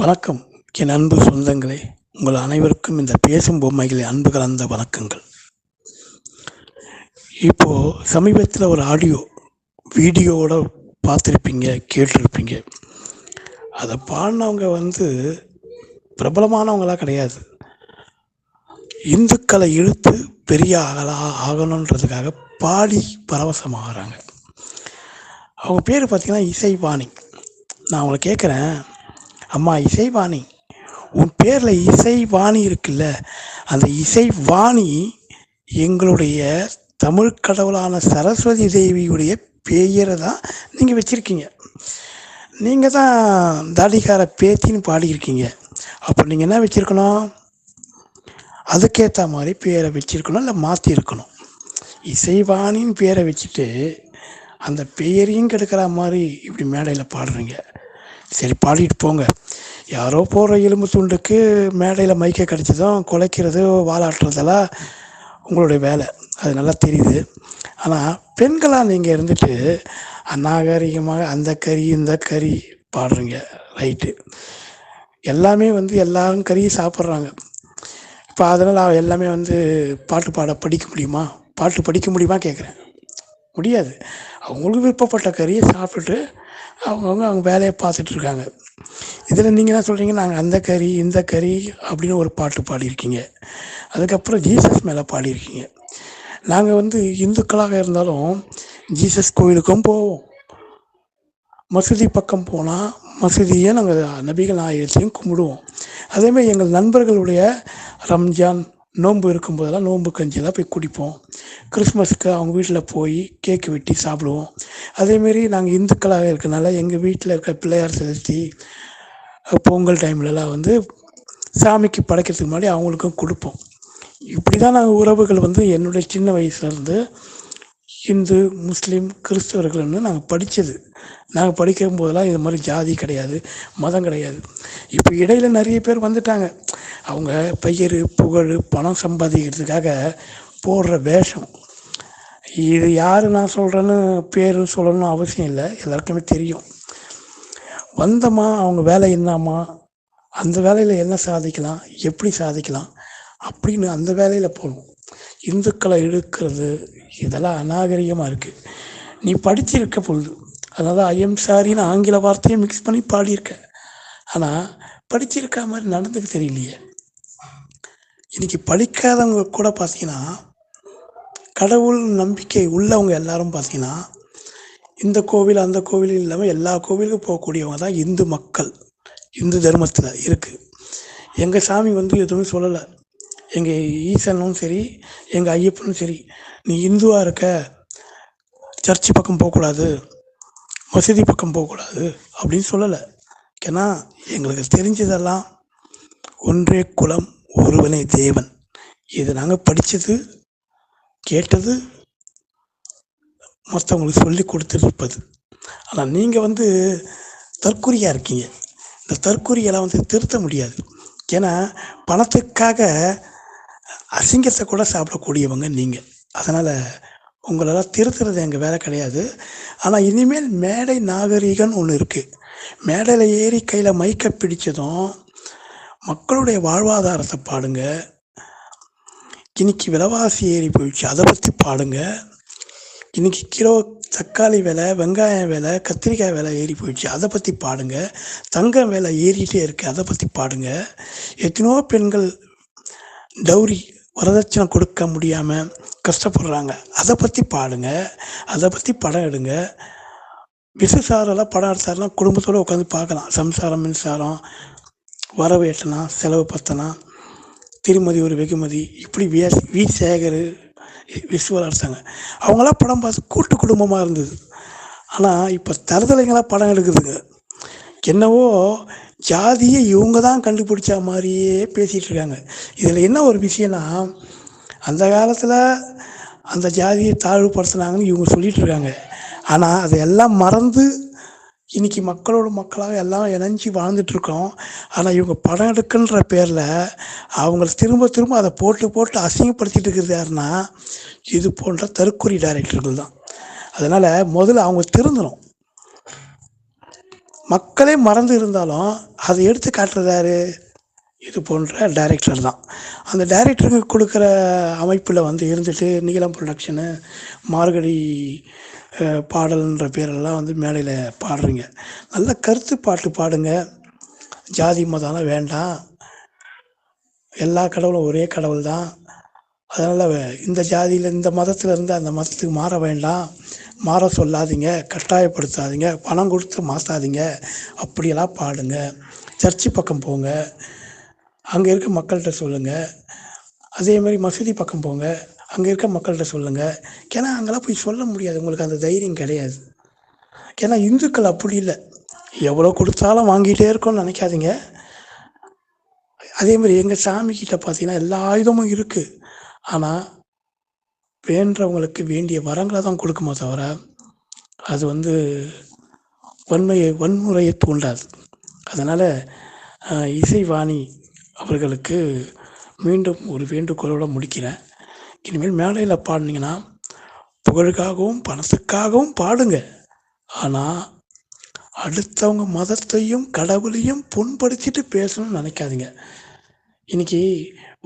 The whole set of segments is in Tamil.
வணக்கம் என் அன்பு சொந்தங்களே, உங்கள் அனைவருக்கும் இந்த பேசும் பொம்மைகளை அன்பு கலந்த வணக்கங்கள். இப்போ சமீபத்தில் ஒரு வீடியோவோட பார்த்துருப்பீங்க, கேட்டிருப்பீங்க. அதை பாடினவங்க பிரபலமானவங்களா கிடையாது. இந்துக்களை இழுத்து பெரிய ஆகணுன்றதுக்காக பாடி பரவசமாகறாங்க. அவங்க பேர் பார்த்தீங்கன்னா இசைவாணி. நான் அவங்களை கேட்குறேன், அம்மா இசைவாணி, உன் பேரில் இசைவாணி இருக்குல்ல, அந்த இசைவாணி எங்களுடைய தமிழ் கடவுளான சரஸ்வதி தேவியுடைய பெயரை தான் நீங்கள் வச்சுருக்கீங்க. நீங்கள் தான் தாடிக்கார பேத்தின்னு பாடியிருக்கீங்க. அப்போ நீங்கள் என்ன வச்சுருக்கணும்? அதுக்கேற்ற மாதிரி பேரை வச்சுருக்கணும், இல்லை மாற்றிருக்கணும். இசைவாணின்னு பேரை வச்சுட்டு அந்த பெயரையும் கெடுக்கிற மாதிரி இப்படி மேடையில் பாடுறீங்க. சரி, பாடிட்டு போங்க. யாரோ போடுற எலும்பு துண்டுக்கு மேடையில் மைக்கை கடிச்சதும் குலைக்கிறது, வாலாட்டுறதெல்லாம் உங்களுடைய வேலை, அது நல்லா தெரியுது. ஆனால் பெண்களாக நீங்கள் இருந்துட்டு அநாகரிகமாக அந்த கறி இந்த கறி பாடுறீங்க. ரைட்டு, எல்லாமே எல்லாரும் கறியும் சாப்பிட்றாங்க. இப்போ அதனால் எல்லாமே பாட்டு படிக்க முடியுமா கேட்குறேன். முடியாது. அவங்களுக்கு விருப்பப்பட்ட கறியை சாப்பிட்டுட்டு அவங்க வேலையை பார்த்துட்ருக்காங்க. இதில் நீங்கள் என்ன சொல்கிறீங்க? நாங்கள் அந்த கறி இந்த கறி அப்படின்னு ஒரு பாட்டு பாடியிருக்கீங்க. அதுக்கப்புறம் ஜீசஸ் மேலே பாடியிருக்கீங்க. நாங்கள் இந்துக்களாக இருந்தாலும் ஜீசஸ் கோயிலுக்கும் போவோம். மசூதி பக்கம் போனால் மசூதியை நாங்கள் நபிகள் நாயகத்தையும் கும்பிடுவோம். அதேமாதிரி எங்கள் நண்பர்களுடைய ரம்ஜான் நோன்பு இருக்கும்போதெல்லாம் நோன்பு கஞ்சியெல்லாம் போய் குடிப்போம். கிறிஸ்மஸுக்கு அவங்க வீட்டில் போய் கேக்கு வெட்டி சாப்பிடுவோம். அதேமாரி நாங்கள் இந்துக்களாக இருக்கனால எங்கள் வீட்டில் இருக்க பிள்ளையார் சதுர்த்தி, பொங்கல் டைம்லலாம் சாமிக்கு படைக்கிறதுக்கு முன்னாடி அவங்களுக்கும் கொடுப்போம். இப்படி தான் நாங்கள் உறவுகள் என்னுடைய சின்ன வயசுலேருந்து இந்து முஸ்லீம் கிறிஸ்தவர்கள்னு நாங்கள் படித்தது. நாங்கள் படிக்கும் போதெல்லாம் இது மாதிரி ஜாதி கிடையாது, மதம் கிடையாது. இப்போ இடையில் நிறைய பேர் வந்துட்டாங்க. அவங்க பெயர் புகழ் பணம் சம்பாதிக்கிறதுக்காக போடுற வேஷம். இது யார் நான் சொல்கிறேன்னு பேர் சொல்லணும்னு அவசியம் இல்லை, எல்லாருக்குமே தெரியும். வந்தோமா, அவங்க வேலை என்னம்மா, அந்த வேலையில் என்ன சாதிக்கலாம், எப்படி சாதிக்கலாம் அப்படின்னு அந்த வேலையில் போகணும். இந்துக்களை இழுக்கிறது இதெல்லாம் அநாகரிகமாக இருக்குது. நீ படிச்சிருக்க பொழுது, அதாவது ஐஎம் சாரின்னு ஆங்கில வார்த்தையை மிக்ஸ் பண்ணி பாடியிருக்க. ஆனால் படிச்சிருக்க மாதிரி நடந்துக்க தெரியலையே. இன்னைக்கு படிக்காதவங்க கூட பார்த்தீங்கன்னா, கடவுள் நம்பிக்கை உள்ளவங்க எல்லாரும் பார்த்தீங்கன்னா இந்த கோவில் அந்த கோவில் இல்லாமல் எல்லா கோவிலுக்கும் போகக்கூடியவங்க தான் இந்து மக்கள். இந்து தர்மத்தில் இருக்குது. எங்கள் சாமி எதுவும் சொல்லலை. எங்கள் ஈசனும் சரி, எங்கள் ஐயப்பனும் சரி, நீ இந்துவாக இருக்க சர்ச்சு பக்கம் போகக்கூடாது, மசூதி பக்கம் போகக்கூடாது அப்படின்னு சொல்லலை. ஏன்னா எங்களுக்கு தெரிஞ்சதெல்லாம் ஒன்றே குலம் ஒருவனே தேவன். இது நாங்கள் படித்தது, கேட்டது, மற்றவங்களுக்கு சொல்லி கொடுத்துருப்பது. ஆனால் நீங்கள் தற்குறியாக இருக்கீங்க. இந்த தற்குறியெல்லாம் திருத்த முடியாது. ஏன்னா பணத்துக்காக அசிங்கத்தை கூட சாப்பிடக்கூடியவங்க நீங்கள். அதனால் உங்களெல்லாம் திருத்துறது எங்கள் வேலை கிடையாது. ஆனால் இனிமேல் மேடை நாகரீகம்னு ஒன்று இருக்குது. மேடையில் ஏறி கையில் மைக்கை பிடிச்சதும் மக்களுடைய வாழ்வாதாரத்தை பாடுங்க. இன்னைக்கு விலைவாசி ஏறி போயிடுச்சு, அதை பற்றி பாடுங்க. இன்னைக்கு கிலோ தக்காளி விலை, வெங்காயம் விலை, கத்திரிக்காய் விலை ஏறி போயிடுச்சு, அதை பற்றி பாடுங்க. தங்கம் விலை ஏறிட்டே இருக்குது, அதை பற்றி பாடுங்க. எத்தனையோ பெண்கள் டௌரி வரதட்சணை கொடுக்க முடியாமல் கஷ்டப்படுறாங்க, அதை பற்றி பாடுங்க. அதை பற்றி படம் எடுங்க. விசுசாரெல்லாம் படம் எடுத்தாரெல்லாம் குடும்பத்தோடு உட்காந்து பார்க்கலாம். சம்சாரம் மின்சாரம், வரவு எட்டனா செலவு பத்தனா, திருமதி ஒரு வெகுமதி, இப்படி வி சேகர் விசுவல் எடுத்தாங்க. அவங்களாம் படம் பார்த்து கூட்டு குடும்பமாக இருந்தது. ஆனால் இப்போ தருதலைங்களாம் படம் எடுக்குதுங்க. என்னவோ ஜாதியை இவங்க தான் கண்டுபிடிச்ச மாதிரியே பேசிகிட்டு இருக்காங்க. இதில் என்ன ஒரு விஷயம்னா, அந்த காலத்தில் அந்த ஜாதியை தாழ்வுபடுத்தினாங்கன்னு இவங்க சொல்லிட்டு இருக்காங்க. ஆனால் அதையெல்லாம் மறந்து இன்னைக்கு மக்களோட மக்களாக எல்லாம் இணைஞ்சி வாழ்ந்துட்டுருக்கோம். ஆனால் இவங்க படம் எடுக்குன்ற பேரில் அவங்கள திரும்ப அதை போட்டு அசிங்கப்படுத்திட்டு இருக்கிறது யாருன்னா இது போன்ற தற்குறி டைரக்டர்கள் தான். அதனால் முதல்ல அவங்க திருந்தணும். மக்களே மறந்து இருந்தாலும் அதை எடுத்து காட்டுறது யாரு? இது போன்ற டைரக்டர் தான். அந்த டைரக்டருக்கு கொடுக்குற அமைப்பில் வந்து இருந்துட்டு நீலம் புரொடக்ஷனு, மார்கழி பாடல்ன்ற பேரெல்லாம் வந்து மேடையில் பாடுறீங்க. நல்ல கருத்து பாட்டு பாடுங்க. ஜாதி மதம்லாம் வேண்டாம். எல்லா கடவுளும் ஒரே கடவுள் தான். அதனால் இந்த ஜாதியில் இந்த மதத்தில் இருந்து அந்த மதத்துக்கு மாற வேண்டாம். மாற சொல்லாதீங்க, கட்டாயப்படுத்தாதீங்க, பணம் கொடுத்து மாற்றாதீங்க. அப்படியெல்லாம் பாடுங்க. சர்ச்சு பக்கம் போங்க, அங்கே இருக்க மக்கள்கிட்ட சொல்லுங்கள். அதேமாதிரி மசூதி பக்கம் போங்க, அங்கே இருக்க மக்கள்கிட்ட சொல்லுங்கள். ஏன்னா அங்கெல்லாம் போய் சொல்ல முடியாது, உங்களுக்கு அந்த தைரியம் கிடையாது. ஏன்னா இந்துக்கள் அப்படி இல்லை, எவ்வளோ கொடுத்தாலும் வாங்கிட்டே இருக்கோன்னு நினைக்காதீங்க. அதேமாதிரி எங்கள் சாமிக்கிட்ட பார்த்தீங்கன்னா எல்லா ஆயுதமும் இருக்குது. ஆனால் வேண்டவங்களுக்கு வேண்டிய வரங்களை தான் கொடுக்குமோ தவிர அது வந்து வன்முறையை தூண்டாது. அதனால் இசைவாணி அவர்களுக்கு மீண்டும் ஒரு வேண்டுகோளோடு முடிக்கிறேன். இனிமேல் மேடையில் பாடினீங்கன்னா புகழுக்காகவும் பணத்துக்காகவும் பாடுங்க. ஆனால் அடுத்தவங்க மதத்தையும் கடவுளையும் புண்படுத்திட்டு பேசணும்னு நினைக்காதீங்க. இன்னைக்கு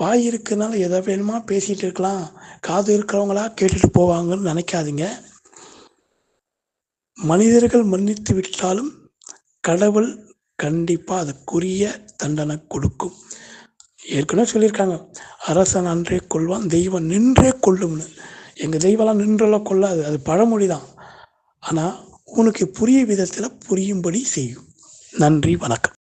வாய் இருக்குனால எதை வேணுமா பேசிகிட்டு இருக்கலாம், காது இருக்கிறவங்களா கேட்டுட்டு போவாங்கன்னு நினைக்காதீங்க. மனிதர்கள் மன்னித்து விட்டாலும் கடவுள் கண்டிப்பாக அதுக்குரிய தண்டனை கொடுக்கும். ஏற்கனவே சொல்லியிருக்காங்க, அரசன் அன்றே கொள்வான், தெய்வம் நின்றே கொள்ளும்னு. எங்கள் தெய்வம்லாம் நின்றெல்லாம் கொள்ளாது, அது பழமொழி தான். ஆனால் உனக்கு புரிய விதத்தில் புரியும்படி செய்யும். நன்றி, வணக்கம்.